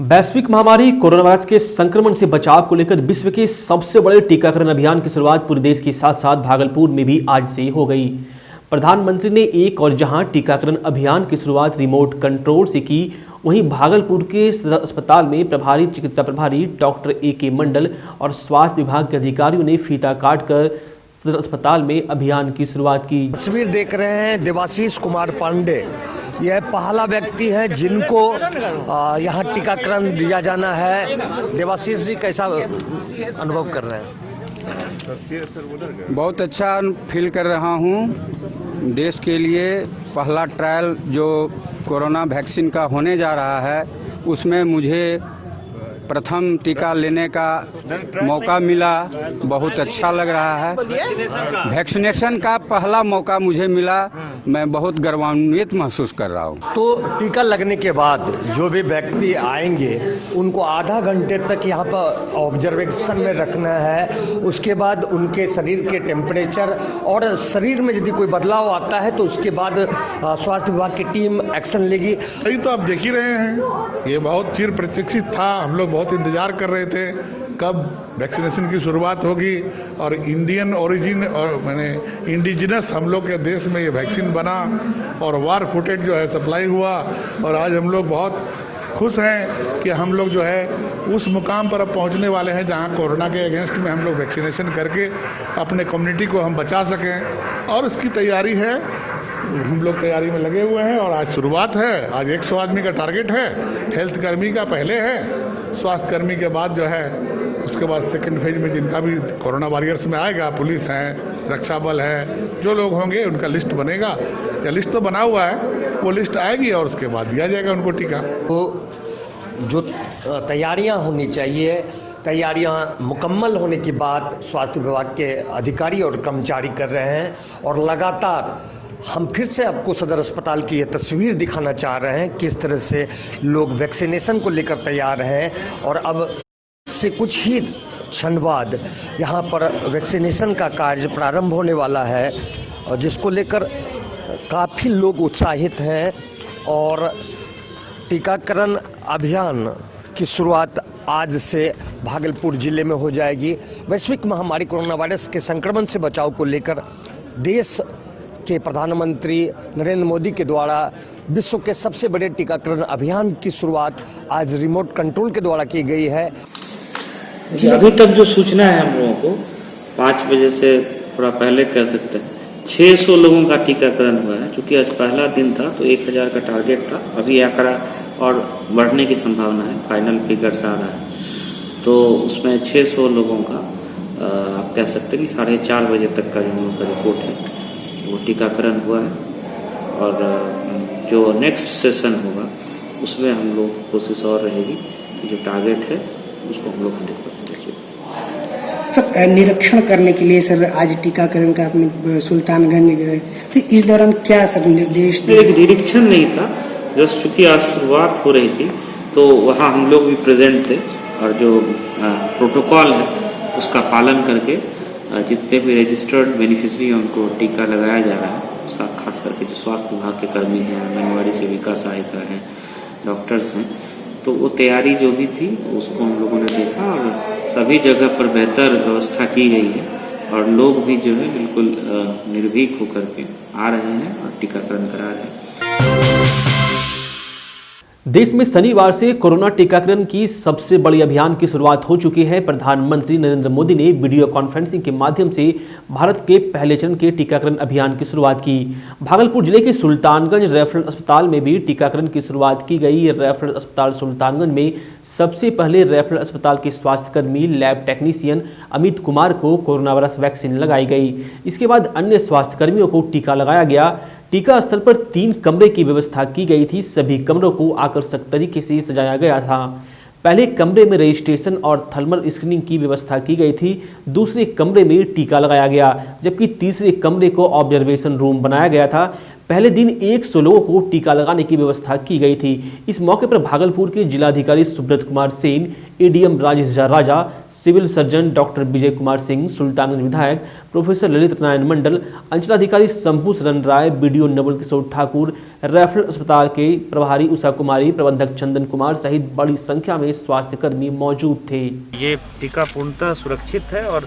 वैश्विक महामारी corona virus के संक्रमण से बचाव को लेकर विश्व के सबसे बड़े टीकाकरण अभियान की शुरुआत पूरे देश के साथ साथ भागलपुर में भी आज से हो गई। प्रधानमंत्री ने एक और जहां टीकाकरण अभियान की शुरुआत रिमोट कंट्रोल से की, वहीं भागलपुर के सदर अस्पताल में प्रभारी चिकित्सा प्रभारी डॉक्टर ए.के. मंडल और स्वास्थ्य विभाग के अधिकारियों ने फीता काटकर सदर अस्पताल में अभियान की शुरुआत की। तस्वीर देख रहे हैं देवाशीष कुमार पांडे, यह पहला व्यक्ति है जिनको यहाँ टीकाकरण दिया जाना है। देवाशीष जी, कैसा अनुभव कर रहे हैं? बहुत अच्छा फील कर रहा हूँ। देश के लिए पहला ट्रायल जो कोरोना वैक्सीन का होने जा रहा है, उसमें मुझे प्रथम टीका लेने का मौका मिला। बहुत अच्छा लग रहा है। वैक्सीनेशन का पहला मौका मुझे मिला, मैं बहुत गौरवान्वित महसूस कर रहा हूँ। तो टीका लगने के बाद जो भी व्यक्ति आएंगे उनको आधा घंटे तक यहाँ पर ऑब्जर्वेशन में रखना है। उसके बाद उनके शरीर के टेम्परेचर और शरीर में यदि कोई बदलाव आता है तो उसके बाद स्वास्थ्य विभाग की टीम एक्शन लेगी। यही तो आप देख ही रहे हैं, ये बहुत चिर प्रतीक्षित था। हम लोग बहुत इंतजार कर रहे थे कब वैक्सीनेशन की शुरुआत होगी और इंडियन ओरिजिन और मैंने इंडिजिनस हम लोग के देश में ये वैक्सीन बना और वार फुटेज जो है सप्लाई हुआ। और आज हम लोग बहुत खुश हैं कि हम लोग जो है उस मुकाम पर अब पहुंचने वाले हैं जहां कोरोना के अगेंस्ट में हम लोग वैक्सीनेशन करके अपने कम्युनिटी को हम बचा सकें। और उसकी तैयारी है, हम लोग तैयारी में लगे हुए हैं और आज शुरुआत है। आज 100 आदमी का टारगेट है, हेल्थ कर्मी का पहले है, स्वास्थ्य कर्मी के बाद जो है उसके बाद सेकंड फेज में जिनका भी कोरोना वॉरियर्स में आएगा, पुलिस है, रक्षा बल है, जो लोग होंगे उनका लिस्ट बनेगा या लिस्ट तो बना हुआ है, वो लिस्ट आएगी और उसके बाद दिया जाएगा उनको टीका। तो जो तैयारियां होनी चाहिए, तैयारियां मुकम्मल होने के बाद स्वास्थ्य विभाग के अधिकारी और कर्मचारी कर रहे हैं। और लगातार हम फिर से आपको सदर अस्पताल की ये तस्वीर दिखाना चाह रहे हैं किस तरह से लोग वैक्सीनेशन को लेकर तैयार हैं। और अब से कुछ ही क्षण बाद यहाँ पर वैक्सीनेशन का कार्य प्रारंभ होने वाला है और जिसको लेकर काफ़ी लोग उत्साहित हैं। और टीकाकरण अभियान की शुरुआत आज से भागलपुर ज़िले में हो जाएगी। वैश्विक महामारी कोरोना वायरस के संक्रमण से बचाव को लेकर देश के प्रधानमंत्री नरेंद्र मोदी के द्वारा विश्व के सबसे बड़े टीकाकरण अभियान की शुरुआत आज रिमोट कंट्रोल के द्वारा की गई है। अभी तक जो सूचना है हम लोगों को 5 बजे से थोड़ा पहले कह सकते हैं 600 लोगों का टीकाकरण हुआ है। चूँकि आज पहला दिन था तो 1000 का टारगेट था। अभी आंकड़ा और बढ़ने की संभावना है, फाइनल फिगर्स आ रहा है। तो उसमें 600 लोगों का आप कह सकते हैं कि 4:30 बजे तक का जो हम लोग का रिपोर्ट है वो टीकाकरण हुआ है। और जो नेक्स्ट सेशन होगा उसमें हम लोग कोशिश और रहेगी कि जो टारगेट है उसको हम लोग 100% अचीव। सर, निरीक्षण करने के लिए सर आज टीकाकरण का अपने सुल्तानगंज गए, तो इस दौरान क्या सर निर्देश? एक निरीक्षण नहीं था, जस्ट क्योंकि आज शुरुआत हो रही थी तो वहाँ हम लोग भी प्रेजेंट थे और जो प्रोटोकॉल है उसका पालन करके जितने भी रजिस्टर्ड बेनिफिशरी हैं उनको टीका लगाया जा रहा है। उसका खास करके जो स्वास्थ्य विभाग के कर्मी हैं, आंगनबाड़ी सेविका सहायिका हैं, डॉक्टर्स हैं, तो वो तैयारी जो भी थी उसको हम लोगों ने देखा और सभी जगह पर बेहतर व्यवस्था की गई है और लोग भी जो है बिल्कुल निर्भीक होकर के आ रहे हैं और टीकाकरण करा रहे हैं। देश में शनिवार से कोरोना टीकाकरण की सबसे बड़ी अभियान की शुरुआत हो चुकी है। प्रधानमंत्री नरेंद्र मोदी ने वीडियो कॉन्फ्रेंसिंग के माध्यम से भारत के पहले चरण के टीकाकरण अभियान की शुरुआत की। भागलपुर जिले के सुल्तानगंज रेफरल अस्पताल में भी टीकाकरण की शुरुआत की गई। रेफरल अस्पताल सुल्तानगंज में सबसे पहले रेफरल अस्पताल के स्वास्थ्यकर्मी लैब टेक्नीशियन अमित कुमार को कोरोना वायरस वैक्सीन लगाई गई। इसके बाद अन्य स्वास्थ्यकर्मियों को टीका लगाया गया। टीका स्थल पर 3 कमरे की व्यवस्था की गई थी। सभी कमरों को आकर्षक तरीके से सजाया गया था। पहले कमरे में रजिस्ट्रेशन और थर्मल स्क्रीनिंग की व्यवस्था की गई थी। दूसरे कमरे में टीका लगाया गया, जबकि तीसरे कमरे को ऑब्जर्वेशन रूम बनाया गया था। पहले दिन 100 लोगों को टीका लगाने की व्यवस्था की गई थी। इस मौके पर भागलपुर के जिलाधिकारी सुब्रत कुमार सेन, एडीएम राजेश राजा, civil surgeon doctor Vijay Kumar Singh, Sultanganj विधायक प्रोफेसर ललित नारायण मंडल, अंचलाधिकारी शंभू शरण राय, बीडीओ नवल किशोर ठाकुर, रेफरल अस्पताल के प्रभारी उषा कुमारी, प्रबंधक चंदन कुमार सहित बड़ी संख्या में स्वास्थ्य कर्मी मौजूद थे। ये टीका पूर्णतः सुरक्षित है और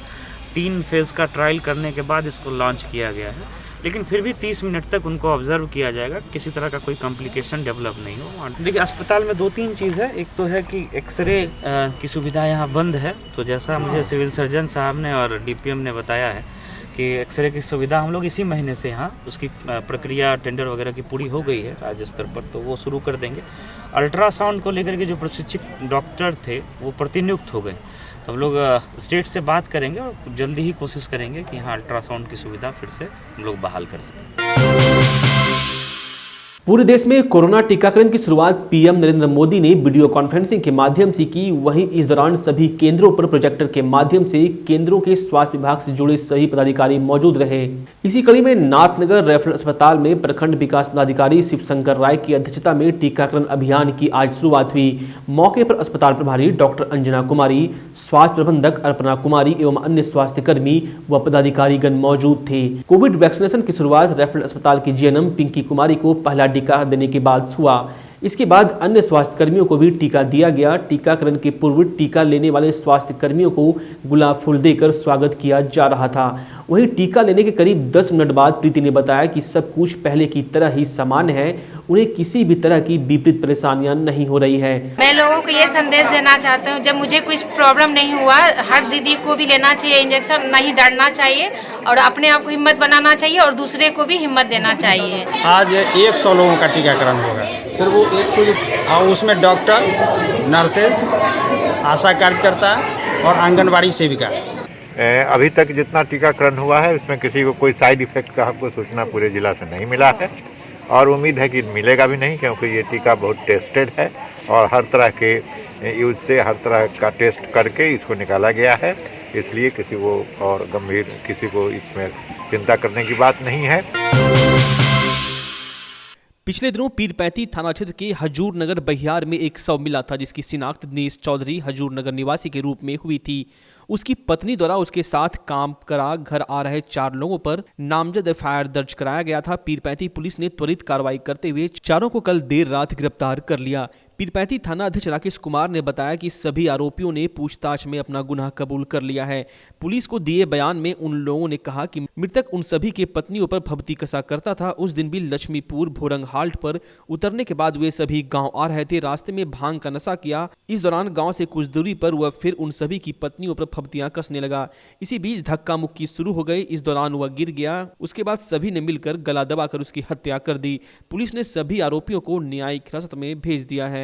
3 फेज का ट्रायल करने के बाद इसको लॉन्च किया गया है, लेकिन फिर भी 30 मिनट तक उनको ऑब्जर्व किया जाएगा, किसी तरह का कोई कॉम्प्लिकेशन डेवलप नहीं हो। देखिए अस्पताल में 2-3 चीज़ है। एक तो है कि एक्सरे की सुविधा यहाँ बंद है, तो जैसा मुझे सिविल सर्जन साहब ने और डीपीएम ने बताया है कि एक्सरे की सुविधा हम लोग इसी महीने से यहाँ उसकी प्रक्रिया टेंडर वगैरह की पूरी हो गई है राज्य स्तर पर, तो वो शुरू कर देंगे। अल्ट्रासाउंड को लेकर के जो प्रशिक्षित डॉक्टर थे वो प्रतिनियुक्त हो गए, तो हम लोग स्टेट से बात करेंगे और जल्दी ही कोशिश करेंगे कि यहाँ अल्ट्रासाउंड की सुविधा फिर से हम लोग बहाल कर सकें। पूरे देश में कोरोना टीकाकरण की शुरुआत पीएम नरेंद्र मोदी ने वीडियो कॉन्फ्रेंसिंग के माध्यम से की। वहीं इस दौरान सभी केंद्रों पर प्रोजेक्टर के माध्यम से केंद्रों के स्वास्थ्य विभाग से जुड़े सभी पदाधिकारी मौजूद रहे। इसी कड़ी में नाथनगर रेफरल अस्पताल में प्रखंड विकास पदाधिकारी शिवशंकर राय की अध्यक्षता में टीकाकरण अभियान की आज शुरुआत हुई। मौके पर अस्पताल प्रभारी डॉक्टर अंजना कुमारी, स्वास्थ्य प्रबंधक अर्पणा कुमारी एवं अन्य स्वास्थ्य कर्मी व पदाधिकारीगण मौजूद थे। कोविड वैक्सीनेशन की शुरुआत रेफरल अस्पताल की जीएनएम पिंकी कुमारी को पहला टीका देने के बाद हुआ। इसके बाद अन्य स्वास्थ्य कर्मियों को भी टीका दिया गया। टीकाकरण के पूर्व टीका लेने वाले स्वास्थ्य कर्मियों को गुलाब फूल देकर स्वागत किया जा रहा था। वहीं टीका लेने के करीब 10 मिनट बाद प्रीति ने बताया कि सब कुछ पहले की तरह ही सामान्य है, उन्हें किसी भी तरह की विपरीत परेशानियां नहीं हो रही है। मैं लोगों को ये संदेश देना चाहती हूँ, जब मुझे कुछ प्रॉब्लम नहीं हुआ, हर दीदी को भी लेना चाहिए इंजेक्शन, नहीं डरना चाहिए और अपने आप को हिम्मत बनाना चाहिए और दूसरे को भी हिम्मत देना चाहिए। आज 100 लोगों का टीकाकरण होगा। सिर्फ वो 100 और उसमें डॉक्टर, नर्सेस, आशा कार्यकर्ता और आंगनबाड़ी सेविका। अभी तक जितना टीकाकरण हुआ है उसमें किसी को कोई साइड इफेक्ट का हमको सूचना पूरे जिला से नहीं मिला है और उम्मीद है कि मिलेगा भी नहीं, क्योंकि ये टीका बहुत टेस्टेड है और हर तरह के यूज से हर तरह का टेस्ट करके इसको निकाला गया है। इसलिए किसी को और गंभीर किसी को इसमें चिंता करने की बात नहीं है। पिछले दिनों पीरपैंती थाना क्षेत्र के हजूर नगर बहियार में एक शव मिला था, जिसकी शिनाख्त दिनेश चौधरी हजूर नगर निवासी के रूप में हुई थी। उसकी पत्नी द्वारा उसके साथ काम करा घर आ रहे 4 लोगों पर नामजद एफआईआर दर्ज कराया गया था। पीरपैंती पुलिस ने त्वरित कार्रवाई करते हुए चारों को कल देर रात गिरफ्तार कर लिया। पीरपैंती थाना अध्यक्ष राकेश कुमार ने बताया कि सभी आरोपियों ने पूछताछ में अपना गुनाह कबूल कर लिया है। पुलिस को दिए बयान में उन लोगों ने कहा कि मृतक उन सभी के पत्नियों पर भभती कसा करता था। उस दिन भी लक्ष्मीपुर भोरंग हाल्ट पर उतरने के बाद वे सभी गांव आ रहे थे। रास्ते में भांग का नशा किया। इस दौरान गांव से कुछ दूरी पर वह फिर उन सभी की पत्नियों पर भभतियां कसने लगा। इसी बीच धक्का मुक्की शुरू हो गई। इस दौरान वह गिर गया। उसके बाद सभी ने मिलकर गला दबाकर उसकी हत्या कर दी। पुलिस ने सभी आरोपियों को न्यायिक हिरासत में भेज दिया है।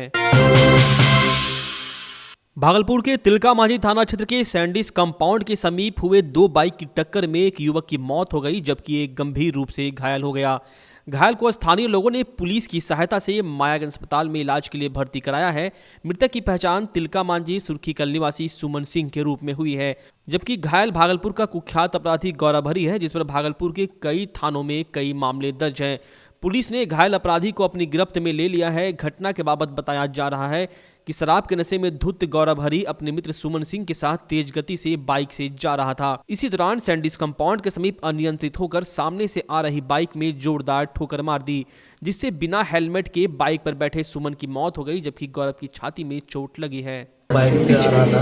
भागलपुर के तिलका मांझी थाना क्षेत्र के सैंडिस कंपाउंड के समीप हुए 2 बाइक की टक्कर में एक युवक की मौत हो गई, जबकि एक गंभीर रूप से घायल हो गया। घायल को स्थानीय लोगों ने पुलिस की सहायता से मायागंज अस्पताल में इलाज के लिए भर्ती कराया है। मृतक की पहचान तिलका मांझी सुर्खीकल निवासी सुमन सिंह के रूप में हुई है, जबकि घायल भागलपुर का कुख्यात अपराधी गौरव हरी है, जिस पर भागलपुर के कई थानों में कई मामले दर्ज हैं। पुलिस ने घायल अपराधी को अपनी गिरफ्त में ले लिया है। घटना के बाबत बताया जा रहा है कि शराब के नशे में धुत गौरव हरी अपने मित्र सुमन सिंह के साथ तेज गति से बाइक से जा रहा था। इसी दौरान सैंडिस कंपाउंड के समीप अनियंत्रित होकर सामने से आ रही बाइक में जोरदार ठोकर मार दी, जिससे बिना हेलमेट के बाइक पर बैठे सुमन की मौत हो गई, जबकि गौरव की छाती में चोट लगी है। बाइक से आ रहा था,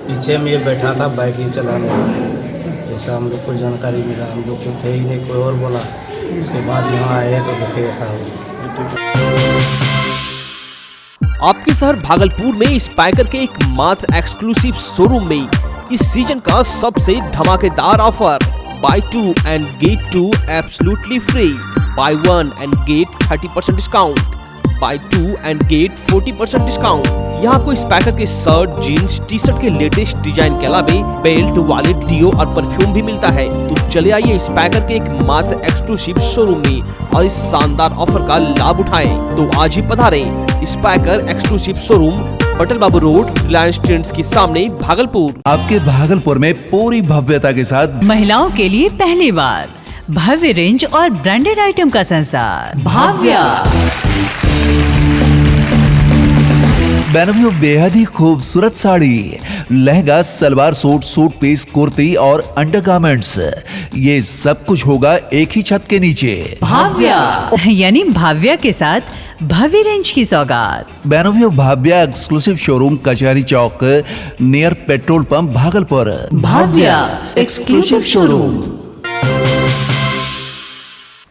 पीछे में ये बैठा था बाइक ही चलाने वाला। जैसा हम लोग को जानकारी मिला, हम लोग को थे ही नहीं, कोई और बोला। उसके बाद यहाँ आए तो देखे ऐसा हुआ। आपके शहर भागलपुर में स्पाइकर के एक मात्र एक्सक्लूसिव शोरूम में इस सीजन का सबसे धमाकेदार offer, buy 2 and get 2 absolutely free, buy 1 and get 30% discount, buy 2 and get 40% discount. यहाँ आपको स्पाइकर के शर्ट, जीन्स, टी शर्ट के लेटेस्ट डिजाइन के अलावे बेल्ट, वॉलेट, डिओ और परफ्यूम भी मिलता है। तो चले आइए स्पाइकर के एक मात्र एक्सक्लूसिव शोरूम में और इस शानदार ऑफर का लाभ उठाएं। तो आज ही पधारें स्पाइकर एक्सक्लूसिव शोरूम, पटेल बाबू रोड, रिलायंस ट्रेंड्स के सामने, भागलपुर। आपके भागलपुर में पूरी भव्यता के साथ महिलाओं के लिए पहली बार भव्य रेंज और ब्रांडेड आइटम का संसार भाव्या। बेनवियो बेहद ही खूबसूरत sari, lehenga, salwar suit, suit piece, kurti और अंडरगारमेंट्स, ये सब कुछ होगा एक ही छत के नीचे। भाव्या यानी भाव्या के साथ भव्य रेंज की सौगात। बेनवियो भाव्या एक्सक्लूसिव शोरूम कचहरी चौक near petrol pump Bhagalpur. Bhavya exclusive showroom.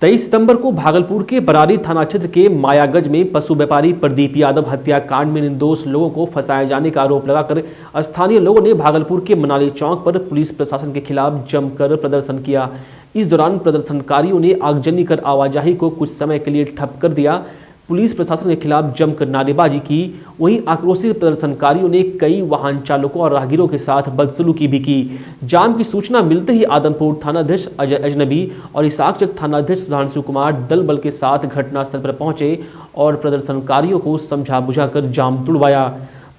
23 सितंबर को भागलपुर के बरारी थाना क्षेत्र के मायागंज में पशु व्यापारी प्रदीप यादव हत्याकांड में निर्दोष लोगों को फंसाए जाने का आरोप लगाकर स्थानीय लोगों ने भागलपुर के मनाली चौक पर पुलिस प्रशासन के खिलाफ जमकर प्रदर्शन किया। इस दौरान प्रदर्शनकारियों ने आगजनी कर आवाजाही को कुछ समय के लिए ठप कर दिया। पुलिस प्रशासन के खिलाफ जमकर नारेबाजी की। वहीं आक्रोशित प्रदर्शनकारियों ने कई वाहन चालकों और राहगीरों के साथ बदसलूकी भी की। जाम की सूचना मिलते ही आदमपुर थानाध्यक्ष अजय अजनबी और इसाकचक थानाध्यक्ष सुधांशु कुमार दल बल के साथ घटनास्थल पर पहुंचे और प्रदर्शनकारियों को समझा बुझाकर जाम तुड़वाया।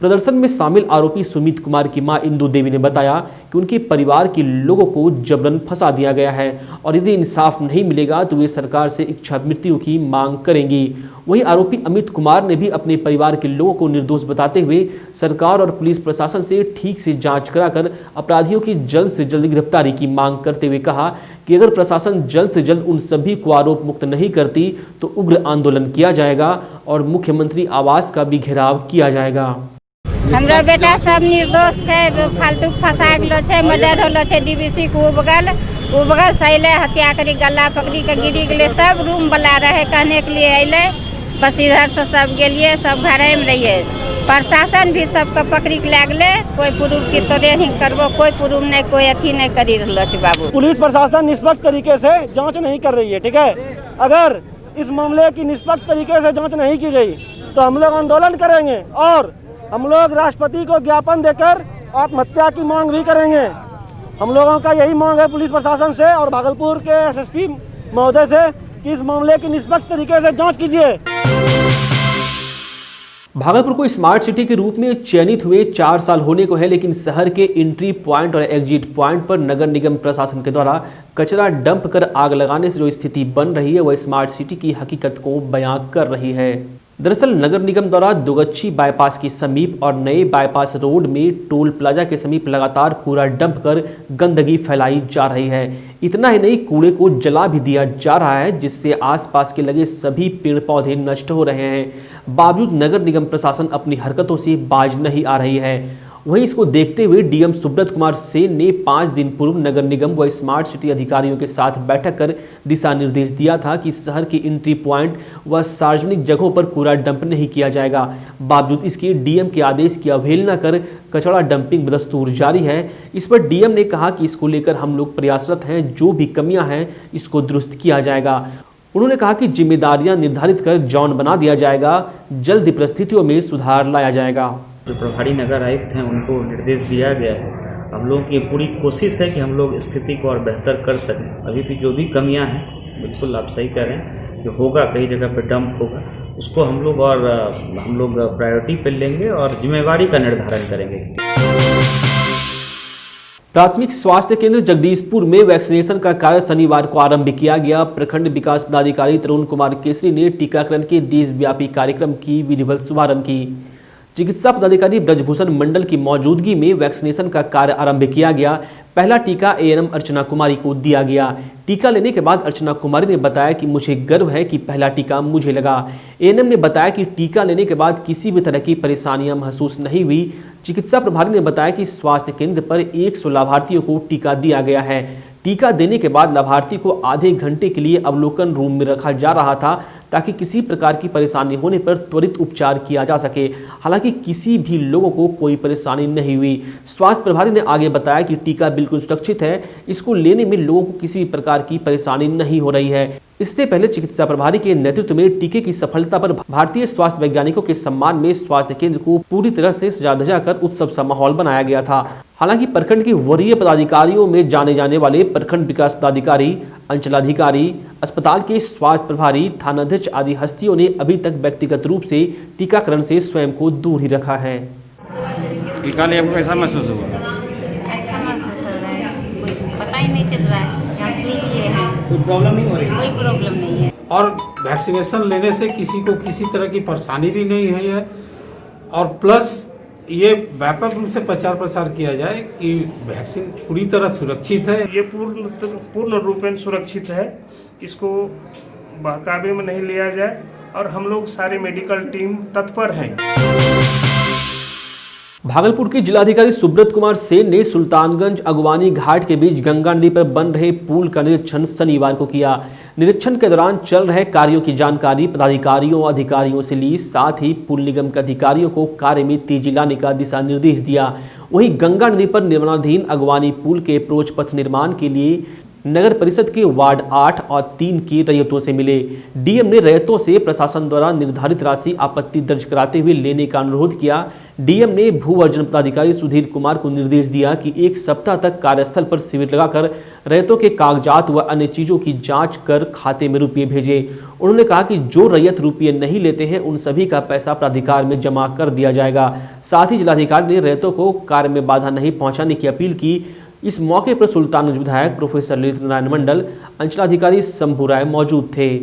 प्रदर्शन में शामिल आरोपी सुमित कुमार की मां इंदु देवी ने बताया कि उनके परिवार के लोगों को जबरन फंसा दिया गया है और यदि इंसाफ नहीं मिलेगा तो वे सरकार से इच्छा मृत्यु की मांग करेंगी। वहीं आरोपी अमित कुमार ने भी अपने परिवार के लोगों को निर्दोष बताते हुए सरकार और पुलिस प्रशासन से ठीक से जांच कराकर अपराधियों की जल्द से जल्द गिरफ्तारी की मांग करते हुए कहा कि अगर प्रशासन जल्द से जल्द उन सभी को आरोप मुक्त नहीं करती तो उग्र आंदोलन किया जाएगा और मुख्यमंत्री आवास का भी घेराव किया जाएगा। हमरा बेटा सब निर्दोष है, फालतू फंसा गेलो है, मर्डर होलो है, डीबीसी को उ बगल सैले हत्या करी गला पकड़ी के गिरी गेले। सब रूम बुला रहे कहने के लिए अले, बस इधर से सब गेलिए, सब घरे में रहिए। प्रशासन भी सबके पकड़ी के ले गए, कोई प्रूफ की तोरे नहीं करबो, कोई प्रूफ नहीं, कोई अथी नहीं करी रहलो छै बाबू। पुलिस प्रशासन निष्पक्ष तरीके से जांच नहीं कर रही है, ठीक है। अगर इस मामले की निष्पक्ष तरीके से जांच नहीं की गई तो हम लोग आंदोलन करेंगे और हम लोग राष्ट्रपति को ज्ञापन देकर आत्महत्या की मांग भी करेंगे। हम लोगों का यही मांग है पुलिस प्रशासन से और भागलपुर के एसएसपी महोदय से कि इस मामले की निष्पक्ष तरीके से जांच कीजिए। भागलपुर को स्मार्ट सिटी के रूप में चयनित हुए 4 साल होने को है, लेकिन शहर के एंट्री पॉइंट और एग्जिट पॉइंट पर नगर निगम प्रशासन के द्वारा कचरा डंप कर आग लगाने से जो स्थिति बन रही है वह स्मार्ट सिटी की हकीकत को बयां कर रही है। दरअसल नगर निगम द्वारा दुगच्छी बाईपास के समीप और नए बाईपास रोड में टोल प्लाजा के समीप लगातार कूड़ा डंप कर गंदगी फैलाई जा रही है। इतना ही नहीं, कूड़े को जला भी दिया जा रहा है जिससे आसपास के लगे सभी पेड़ पौधे नष्ट हो रहे हैं। बावजूद नगर निगम प्रशासन अपनी हरकतों से बाज नहीं आ रही है। वहीं इसको देखते हुए डीएम सुब्रत कुमार सेन ने 5 दिन पूर्व नगर निगम व स्मार्ट सिटी अधिकारियों के साथ बैठक कर दिशा निर्देश दिया था कि शहर के एंट्री पॉइंट व सार्वजनिक जगहों पर कूड़ा डंप नहीं किया जाएगा। बावजूद इसके डीएम के आदेश की अवहेलना कर कचरा डंपिंग बदस्तूर जारी है। इस पर डीएम ने कहा कि इसको लेकर हम लोग प्रयासरत हैं, जो भी कमियां हैं इसको दुरुस्त किया जाएगा। उन्होंने कहा कि जिम्मेदारियां निर्धारित कर जॉन बना दिया जाएगा, जल्द परिस्थितियों में सुधार लाया जाएगा। जो प्रभारी नगर आयुक्त हैं उनको निर्देश दिया गया है। हम लोगों की पूरी कोशिश है कि हम लोग स्थिति को और बेहतर कर सकें। अभी भी जो भी कमियां हैं, बिल्कुल आप सही कह रहे हैं कि होगा, कई जगह पर डंप होगा, उसको हम लोग प्रायोरिटी पर लेंगे और जिम्मेवारी का निर्धारण करेंगे। प्राथमिक स्वास्थ्य केंद्र जगदीशपुर में वैक्सीनेशन का कार्य शनिवार को आरंभ किया गया। प्रखंड विकास पदाधिकारी तरुण कुमार केसरी ने टीकाकरण के देशव्यापी कार्यक्रम की विधिवत शुभारंभ की। चिकित्सा पदाधिकारी ब्रजभूषण मंडल की मौजूदगी में वैक्सीनेशन का कार्य आरंभ किया गया। पहला टीका एएनएम अर्चना कुमारी को दिया गया। टीका लेने के बाद अर्चना कुमारी ने बताया कि मुझे गर्व है कि पहला टीका मुझे लगा। एएनएम ने बताया कि टीका लेने के बाद किसी भी तरह की परेशानियां महसूस नहीं हुई। चिकित्सा प्रभारी ने बताया कि स्वास्थ्य केंद्र पर 100 लाभार्थियों को टीका दिया गया है। टीका देने के बाद लाभार्थी को आधे घंटे के लिए अवलोकन रूम में रखा जा रहा था ताकि किसी प्रकार की परेशानी होने पर त्वरित उपचार किया जा सके। हालांकि किसी भी लोगों को कोई परेशानी नहीं हुई। स्वास्थ्य प्रभारी ने आगे बताया कि टीका बिल्कुल सुरक्षित है, इसको लेने में लोगों को किसी भी प्रकार की परेशानी नहीं हो रही है। इससे पहले चिकित्सा प्रभारी के नेतृत्व में टीके की सफलता पर भारतीय स्वास्थ्य वैज्ञानिकों के सम्मान में स्वास्थ्य केंद्र को पूरी तरह से सजा धजा कर उत्सव सा माहौल बनाया गया था। हालांकि प्रखंड के वरीय पदाधिकारियों में जाने जाने वाले प्रखंड विकास पदाधिकारी, अंचलाधिकारी, अस्पताल के स्वास्थ्य प्रभारी, थानाध्यक्ष आदि हस्तियों ने अभी तक व्यक्तिगत रूप से टीकाकरण से स्वयं को दूर ही रखा है। टीका ले आपको कैसा महसूस हुआ? अच्छा महसूस हो रहा है, कुछ पता ही नहीं चल रहा है। हम सुई लिए हैं। तो प्रॉब्लम नहीं हो रही? कोई प्रॉब्लम नहीं है। और वैक्सीनेशन लेने से किसी को किसी तरह की परेशानी भी नहीं हुई है। और प्लस ये व्यापक रूप से प्रचार प्रसार किया जाए कि वैक्सीन पूरी तरह सुरक्षित है। ये पूर्ण रूपेण सुरक्षित है, इसको बहकावे में नहीं लिया जाए और हम लोग सारे मेडिकल टीम तत्पर हैं। भागलपुर के जिलाधिकारी सुब्रत कुमार सेन ने सुल्तानगंज अगवानी घाट के बीच गंगा नदी पर बन रहे पुल का निरीक्षण शनिवार को किया। निरीक्षण के दौरान चल रहे कार्यों की जानकारी पदाधिकारियों और अधिकारियों से ली, साथ ही पुल निगम के अधिकारियों को कार्य में तेजी लाने का दिशा निर्देश दिया। वहीं गंगा नदी पर निर्माणाधीन अगवानी पुल के अप्रोच पथ निर्माण के लिए नगर परिषद के वार्ड 8 और 3 की रैयतों से मिले। डीएम ने रैयतों से प्रशासन द्वारा निर्धारित राशि आपत्ति दर्ज कराते हुए लेने का अनुरोध किया। डीएम ने भू अर्जन पदाधिकारी सुधीर कुमार को निर्देश दिया कि 1 सप्ताह तक कार्यस्थल पर शिविर लगाकर रैयतों के कागजात व अन्य चीजों की जांच कर खाते में रुपये भेजे। उन्होंने कहा कि जो रैयत रुपये नहीं लेते हैं उन सभी का पैसा प्राधिकार में जमा कर दिया जाएगा। साथ ही जिलाधिकारी ने रैयतों को कार्य में बाधा नहीं पहुंचाने की अपील की। इस मौके पर सुल्तानगंज विधायक प्रोफेसर ललित नारायण मंडल, अंचलाधिकारी शंभू राय मौजूद थे।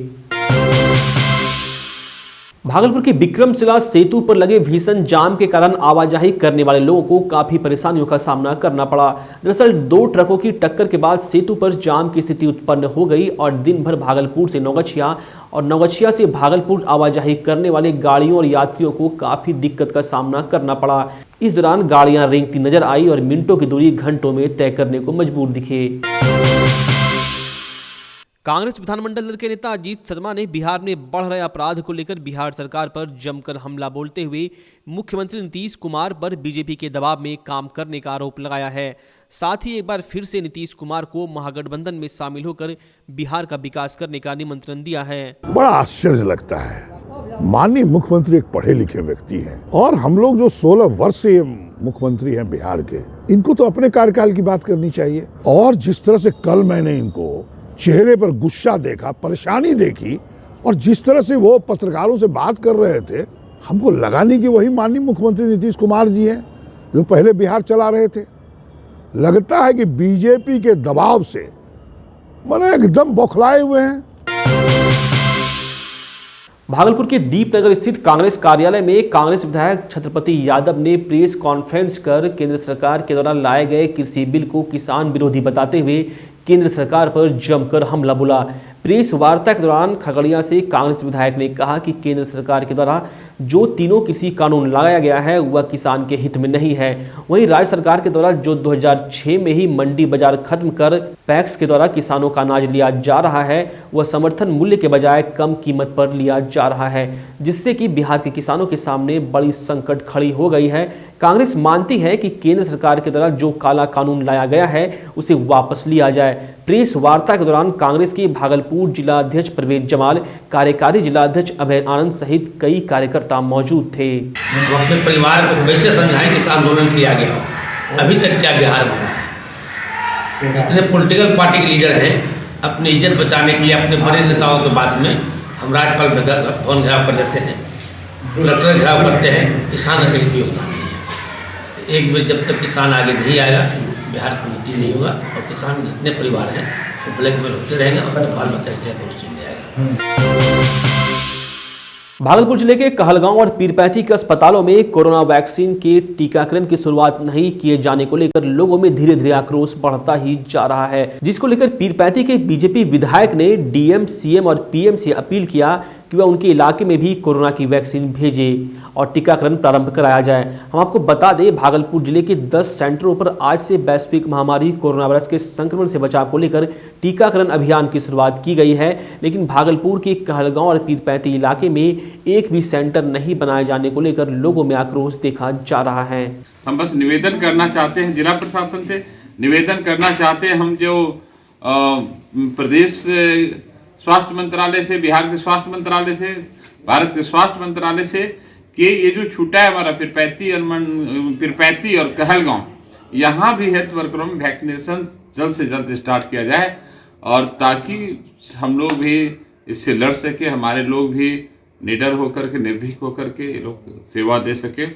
भागलपुर के विक्रमशिला सेतु पर लगे भीषण जाम के कारण आवाजाही करने वाले लोगों को काफी परेशानियों का सामना करना पड़ा। दरअसल 2 ट्रकों की टक्कर के बाद सेतु पर जाम की स्थिति उत्पन्न हो गई और दिन भर भागलपुर से नौगछिया और नौगछिया से भागलपुर आवाजाही करने वाले गाड़ियों और यात्रियों को काफी दिक्कत का सामना करना पड़ा। इस दौरान गाड़ियां रेंगती नजर आई और मिनटों की दूरी घंटों में तय करने को मजबूर दिखे। कांग्रेस विधानमंडल दल के नेता अजीत शर्मा ने बिहार में बढ़ रहे अपराध को लेकर बिहार सरकार पर जमकर हमला बोलते हुए मुख्यमंत्री नीतीश कुमार पर बीजेपी के दबाव में काम करने का आरोप लगाया है। साथ ही एक बार फिर से नीतीश कुमार को महागठबंधन में शामिल होकर बिहार का विकास करने का निमंत्रण दिया है। बड़ा आश्चर्य लगता है, माननीय मुख्यमंत्री एक पढ़े लिखे व्यक्ति हैं और हम लोग जो 16 वर्ष से मुख्यमंत्री हैं बिहार के, इनको तो अपने कार्यकाल की बात करनी चाहिए। और जिस तरह से कल मैंने इनको चेहरे पर गुस्सा देखा, परेशानी देखी और जिस तरह से वो पत्रकारों से बात कर रहे थे, हमको लगा नहीं कि वही माननीय मुख्यमंत्री नीतीश कुमार जी हैं जो पहले बिहार चला रहे थे। लगता है कि बीजेपी के दबाव से माने एकदम बौखलाए हुए हैं। भागलपुर के दीपनगर स्थित कांग्रेस कार्यालय में कांग्रेस विधायक छत्रपति यादव ने प्रेस कॉन्फ्रेंस कर केंद्र सरकार के द्वारा लाए गए कृषि बिल को किसान विरोधी बताते हुए केंद्र सरकार पर जमकर हमला बोला। प्रेस वार्ता के दौरान खगड़िया से कांग्रेस विधायक ने कहा कि केंद्र सरकार के द्वारा जो तीनों कृषि कानून लाया गया है वह किसान के हित में नहीं है। वहीं राज्य सरकार के द्वारा जो 2006 में ही मंडी बाजार खत्म कर पैक्स के द्वारा किसानों का अनाज लिया जा रहा है वह समर्थन मूल्य के बजाय कम कीमत पर लिया जा रहा है, जिससे कि बिहार के किसानों के सामने बड़ी संकट खड़ी हो गई है। कांग्रेस मानती है कि केंद्र सरकार के द्वारा जो काला कानून लाया गया है उसे वापस लिया जाए। प्रेस वार्ता के दौरान कांग्रेस के भागलपुर जिला अध्यक्ष परवेज जमाल, कार्यकारी जिला अध्यक्ष अभय आनंद सहित कई कार्यकर्ता मौजूद थे। वो अपने परिवार को कैसे समझाएं कि इस आंदोलन किया गया हो, अभी तक क्या बिहार में है। जितने पॉलिटिकल पार्टी के लीडर हैं अपनी इज्जत बचाने के लिए अपने बड़े नेताओं के बाद में हम राज्यपाल भवन घेराव कर देते हैं, कलेक्टर घेराव करते हैं, किसान का कहीं भी होता नहीं है। एक बार जब तक किसान आगे नहीं आएगा बिहार की उन्नति नहीं होगा और किसान जितने परिवार हैं वो ब्लैकमेल होते रहेंगे और बाल बच्चा नहीं आएगा। भागलपुर जिले के कहलगांव और पीरपैंती के अस्पतालों में कोरोना वैक्सीन के टीकाकरण की शुरुआत नहीं किए जाने को लेकर लोगों में धीरे धीरे आक्रोश बढ़ता ही जा रहा है, जिसको लेकर पीरपैंती के बीजेपी विधायक ने डीएम, सीएम और पीएम से अपील किया कि वह उनके इलाके में भी कोरोना की वैक्सीन भेजे और टीकाकरण प्रारंभ कराया जाए। हम आपको बता दें, भागलपुर जिले के 10 सेंटरों पर आज से वैश्विक महामारी कोरोना वायरस के संक्रमण से बचाव को लेकर टीकाकरण अभियान की शुरुआत की गई है, लेकिन भागलपुर के कहलगांव और पीरपैंती इलाके में एक भी सेंटर नहीं बनाए जाने को लेकर लोगों में आक्रोश देखा जा रहा है। हम बस निवेदन करना चाहते हैं, जिला प्रशासन से निवेदन करना चाहते हैं, हम जो प्रदेश स्वास्थ्य मंत्रालय से, बिहार के स्वास्थ्य मंत्रालय से, भारत के स्वास्थ्य मंत्रालय से कि ये जो छूटा है हमारा पीरपैंती और कहलगांव, यहाँ भी हेल्थ वर्करों में वैक्सीनेशन जल्द से जल्द स्टार्ट किया जाए और ताकि हम लोग भी इससे लड़ सके, हमारे लोग भी निडर होकर के, निर्भीक होकर के ये लोग सेवा दे सके।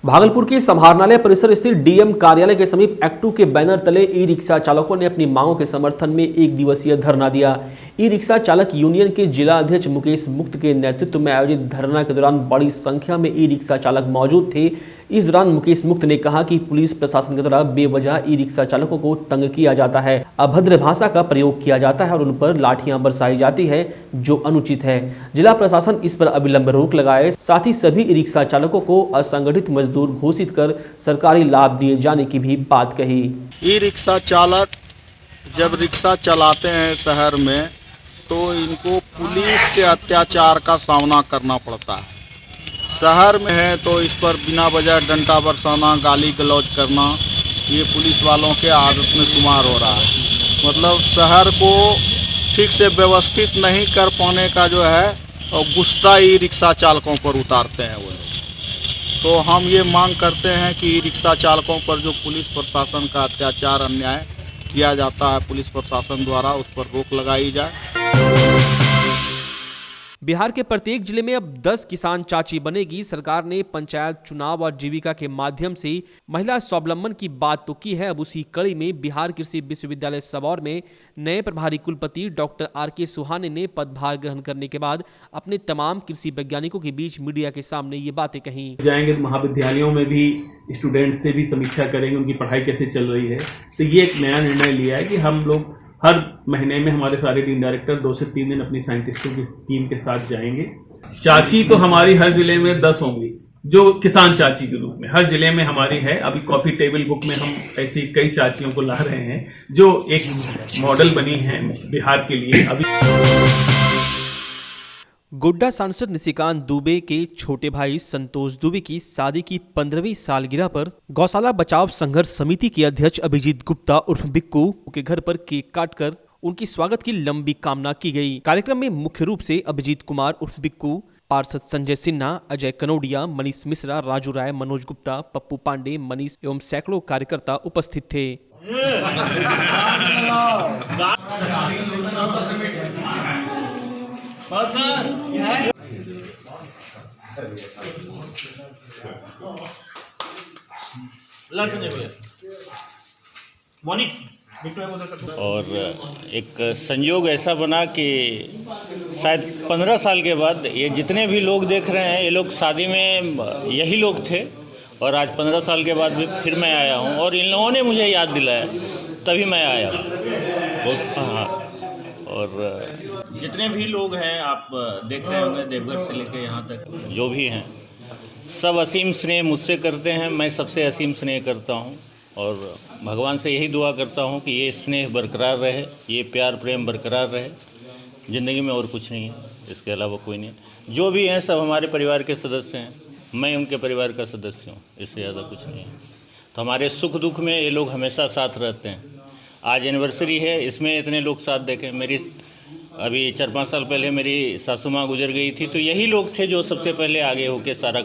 भागलपुर के समाहरणालय परिसर स्थित डीएम कार्यालय के समीप एक्ट 2 के बैनर तले ई रिक्शा चालकों ने अपनी मांगों के समर्थन में 1 दिवसीय धरना दिया। ई रिक्शा चालक यूनियन के जिला अध्यक्ष मुकेश मुक्त के नेतृत्व में आयोजित धरना के दौरान बड़ी संख्या में ई रिक्शा चालक मौजूद थे। इस दौरान मुकेश मुक्त ने कहा कि पुलिस प्रशासन के द्वारा बेवजह ई रिक्शा चालकों को तंग किया जाता है, अभद्र भाषा का प्रयोग किया जाता है और उन पर लाठियां बरसाई जाती है, जो अनुचित है। जिला प्रशासन इस पर अविलंब रोक लगाए, साथ ही सभी ई रिक्शा चालकों को असंगठित मजदूर घोषित कर सरकारी लाभ दिए जाने की भी बात कही। ई रिक्शा चालक जब रिक्शा चलाते हैं शहर में तो इनको पुलिस के अत्याचार का सामना करना पड़ता है। शहर में है तो इस पर बिना वजह डंडा बरसाना, गाली गलौज करना, ये पुलिस वालों के आदत में शुमार हो रहा है। मतलब शहर को ठीक से व्यवस्थित नहीं कर पाने का जो है और गुस्सा ई रिक्शा चालकों पर उतारते हैं वो लोग। तो हम ये मांग करते हैं कि ई रिक्शा चालकों पर जो पुलिस प्रशासन का अत्याचार अन्याय किया जाता है पुलिस प्रशासन द्वारा, उस पर रोक लगाई जाए। बिहार के प्रत्येक जिले में अब 10 किसान चाची बनेगी। सरकार ने पंचायत चुनाव और जीविका के माध्यम से महिला स्वावलंबन की बात तो की है। अब उसी कड़ी में बिहार कृषि विश्वविद्यालय सबौर में नए प्रभारी कुलपति डॉक्टर RK सुहाने ने पदभार ग्रहण करने के बाद अपने तमाम कृषि वैज्ञानिकों के बीच मीडिया के सामने ये बातें कही। जाएंगे महाविद्यालयों में भी स्टूडेंट से भी समीक्षा करेंगे, उनकी पढ़ाई कैसे चल रही है। तो ये एक नया निर्णय लिया है कि हम लोग हर महीने में हमारे सारे डीन डायरेक्टर 2 से 3 दिन अपनी साइंटिस्टों की टीम के साथ जाएंगे। चाची तो हमारी हर जिले में 10 होंगी, जो किसान चाची के रूप में हर जिले में हमारी है। अभी कॉफी टेबल बुक में हम ऐसी कई चाचियों को ला रहे हैं जो एक मॉडल बनी है बिहार के लिए। अभी गोड्डा सांसद निशिकांत दुबे के छोटे भाई संतोष दुबे की शादी की 15वीं सालगिरह पर गौशाला बचाव संघर्ष समिति के अध्यक्ष अभिजीत गुप्ता उर्फ बिक्कू के घर पर केक काटकर उनकी स्वागत की लंबी कामना की गई। कार्यक्रम में मुख्य रूप से अभिजीत कुमार उर्फ बिक्कू, पार्षद संजय सिन्हा, अजय कनौडिया, मनीष मिश्रा, राजू राय, मनोज गुप्ता, पप्पू पांडे, मनीष एवं सैकड़ों कार्यकर्ता उपस्थित थे। और एक संयोग ऐसा बना कि शायद 15 साल के बाद ये जितने भी लोग देख रहे हैं, ये लोग शादी में यही लोग थे और आज 15 साल के बाद भी फिर मैं आया हूँ और इन लोगों ने मुझे याद दिलाया, तभी मैं आया हूँ। हाँ, और जितने भी लोग हैं आप देख रहे होंगे, देवघर से लेकर यहाँ तक जो भी हैं, सब असीम स्नेह मुझसे करते हैं, मैं सबसे असीम स्नेह करता हूँ और भगवान से यही दुआ करता हूँ कि ये स्नेह बरकरार रहे, ये प्यार प्रेम बरकरार रहे ज़िंदगी में, और कुछ नहीं है, इसके अलावा कोई नहीं है। जो भी हैं सब हमारे परिवार के सदस्य हैं, मैं उनके परिवार का सदस्य हूँ, इससे ज़्यादा कुछ नहीं है। तो हमारे सुख दुख में ये लोग हमेशा साथ रहते हैं। आज एनिवर्सरी है, इसमें इतने लोग साथ देखें। मेरी अभी 4-5 साल पहले मेरी सासू माँ गुजर गई थी, तो यही लोग थे जो सबसे पहले आगे होके सारा